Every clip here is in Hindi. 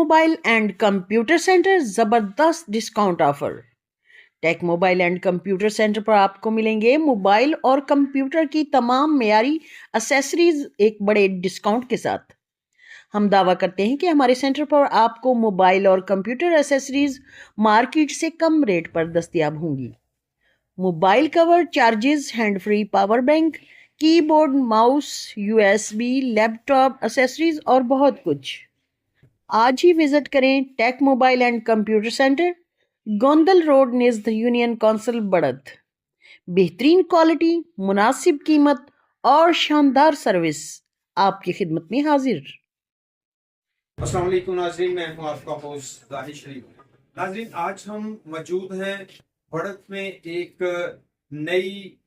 मोबाइल एंड कंप्यूटर सेंटर ज़बरदस्त discount offer. Tech mobile and computer centre पर आपको मिलेंगे मोबाइल और कंप्यूटर की तमाम मेयारी एसेसरीज एक बड़े डिस्काउंट के साथ। हम दावा करते हैं कि हमारे सेंटर पर आपको मोबाइल और कंप्यूटर एसेसरीज मार्केट से कम रेट पर दस्तयाब होंगी। Mobile cover, chargers, hand free power bank, keyboard, mouse, USB, laptop accessories और बहुत कुछ। आज ही विजिट करें Tech mobile and computer Centre, Gondal road निज़ यूनियन काउंसिल बढ़त। बेहतरीन क्वालिटी, मुनासिब कीमत और शानदार सर्विस आपकी खिदमत में हाजिर। अस्सलाम वालेकुम नाज़रीन, मैं हूं आपका होस्ट दानिश शरीफ। नाज़रीन, आज हम मौजूद हैं बढ़त में एक नई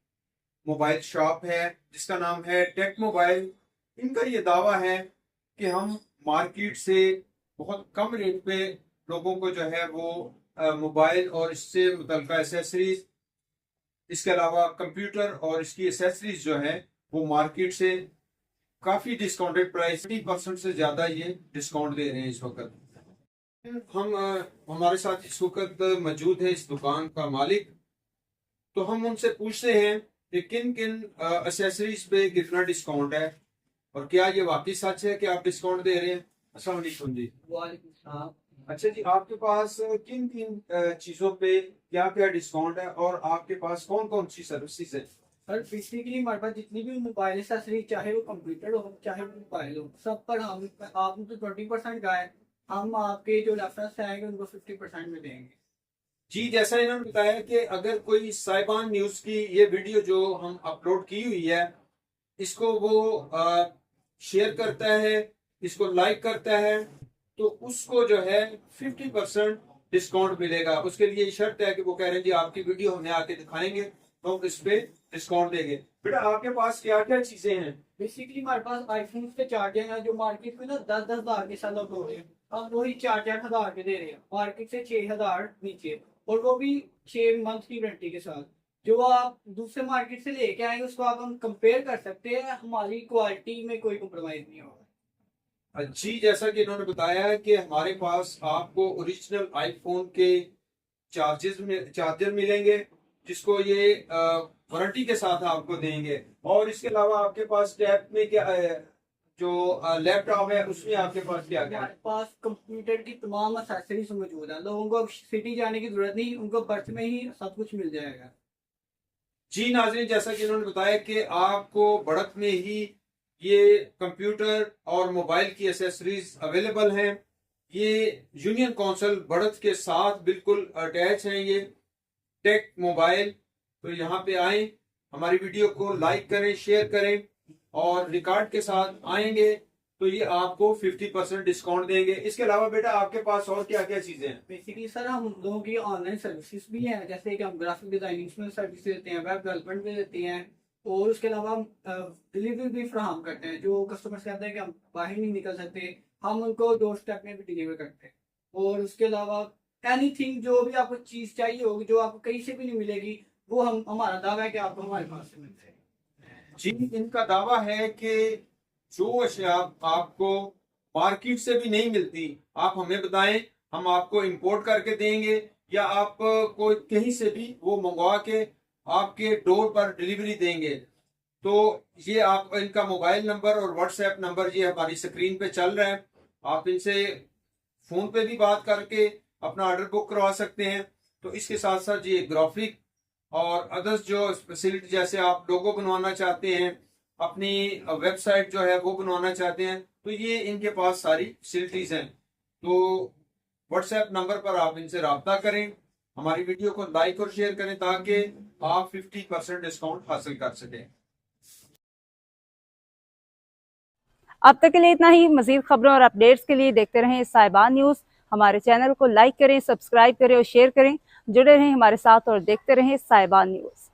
मोबाइल शॉप है जिसका नाम है टेक मोबाइल। इनका ये दावा है कि हम मार्केट से बहुत कम रेट पे लोगों को जो है वो मोबाइल और इससे मुतल्लिका एसेसरीज, इसके अलावा कंप्यूटर और इसकी एसेसरीज जो है वो मार्केट से काफी डिस्काउंटेड प्राइस 30% से ज्यादा ये डिस्काउंट दे रहे हैं इस वक्त। हम हमारे साथ इस वक्त मौजूद है इस दुकान का मालिक, तो हम उनसे पूछते हैं कि किन किन एसेसरीज पे कितना डिस्काउंट है और क्या ये वाकई सच है कि आप डिस्काउंट दे रहे हैं। अस्सलाम वालेकुम जी। वालेकुम सलाम। अच्छा जी, आपके पास किन किन चीजों पे क्या क्या डिस्काउंट है और आपके पास कौन कौन सी सर्विसेज है। सर बेसिकली हमारे पास जितनी भी मोबाइल एसेसरी, चाहे वो कंप्यूटर हो चाहे वो मोबाइल हो, सब पर हम आपने तो 20% का है, हम आपके जो रेफरेंस आएंगे उनको 50% में देंगे। जी, जैसा इन्होंने बताया कि अगर कोई साइबान न्यूज की ये वीडियो जो हम अपलोड की हुई है इसको वो शेयर करता है, इसको लाइक करता है, तो उसको जो है 50% डिस्काउंट मिलेगा। उसके लिए शर्त है कि वो कह रहे हैं जी आपकी वीडियो हमें आके दिखाएंगे तो हम इस पे डिस्काउंट देंगे। बेटा, आपके पास क्या क्या चीजें हैं। बेसिकली हमारे पास आईफोन के चार्जर हैं जो मार्केट में ना 10-10 हज़ार के सेल आउट हो रहे हैं, हम वही 4-4 हज़ार के दे रहे हैं, मार्केट से 6 हज़ार नीचे, और वो भी 6 मंथ की गारंटी के साथ। जो आप दूसरे मार्केट से लेके आएंगे उसको आप हम कंपेयर कर सकते हैं, हमारी क्वालिटी में कोई कॉम्प्रोमाइज नहीं होगा। जी, जैसा कि इन्होंने बताया कि हमारे पास आपको ओरिजिनल आईफोन के चार्जर मिलेंगे जिसको ये वारंटी के साथ आपको देंगे, और इसके अलावा आपके पास टैब में क्या जो लैपटॉप है उसमें आपके पास क्या क्या है। हमारे पास कंप्यूटर की तमाम एक्सेसरीज मौजूद है, लोगों को सिटी जाने की जरूरत नहीं, उनको बर्थ में ही सब कुछ मिल जाएगा। जी नाज़रीन, जैसा कि इन्होंने बताया कि आपको बढ़त में ही ये कंप्यूटर और मोबाइल की एसेसरीज अवेलेबल हैं। ये यूनियन काउंसिल बढ़त के साथ बिल्कुल अटैच हैं ये टेक मोबाइल। तो यहाँ पे आए, हमारी वीडियो को लाइक करें, शेयर करें और रिकॉर्ड के साथ आएंगे तो ये आपको 50% डिस्काउंट देंगे। इसके अलावा बेटा आपके पास और क्या क्या चीजें हैं। बेसिकली सर हम लोगों की ऑनलाइन सर्विसेज भी हैं, जैसे कि हम ग्राफिक डिजाइनिंग में सर्विस देते हैं, वेब डेवलपमेंट भी देते हैं, और उसके अलावा हम डिलीवरी भी फ्राहम करते हैं। जो कस्टमर्स कहते हैं कि हम बाहर नहीं निकल सकते, हम उनको डोर स्टेप में भी डिलीवर करते हैं। और उसके अलावा एनीथिंग जो भी आपको चीज़ चाहिए होगी जो आपको कहीं से भी नहीं मिलेगी, वो हम हमारा दावा है कि आपको हमारे पास से मिलते हैं। जी, इनका दावा है कि जो अशिया आपको मार्केट से भी नहीं मिलती आप हमें बताएं, हम आपको इंपोर्ट करके देंगे या आप कोई कहीं से भी वो मंगवा के आपके डोर पर डिलीवरी देंगे। तो ये आप इनका मोबाइल नंबर और व्हाट्सएप नंबर ये हमारी स्क्रीन पे चल रहा है, आप इनसे फोन पे भी बात करके अपना ऑर्डर बुक करवा सकते हैं। तो इसके साथ साथ ये ग्राफिक और अदर्स जो फैसिलिटी, जैसे आप लोगो बनवाना चाहते हैं, अपनी वेबसाइट जो है वो बनवाना चाहते हैं, तो ये इनके पास सारी फैसिलिटीज हैं। तो व्हाट्सएप नंबर पर आप इनसे रब्ता करें, हमारी वीडियो को लाइक और शेयर करें ताकि आप 50% डिस्काउंट हासिल कर सकें। अब तक के लिए इतना ही। मजीद खबरों और अपडेट्स के लिए देखते रहें साहिबान न्यूज़। हमारे चैनल को लाइक करें, सब्सक्राइब करें और शेयर करें। जुड़े रहें हमारे साथ और देखते रहें साहिबान न्यूज़।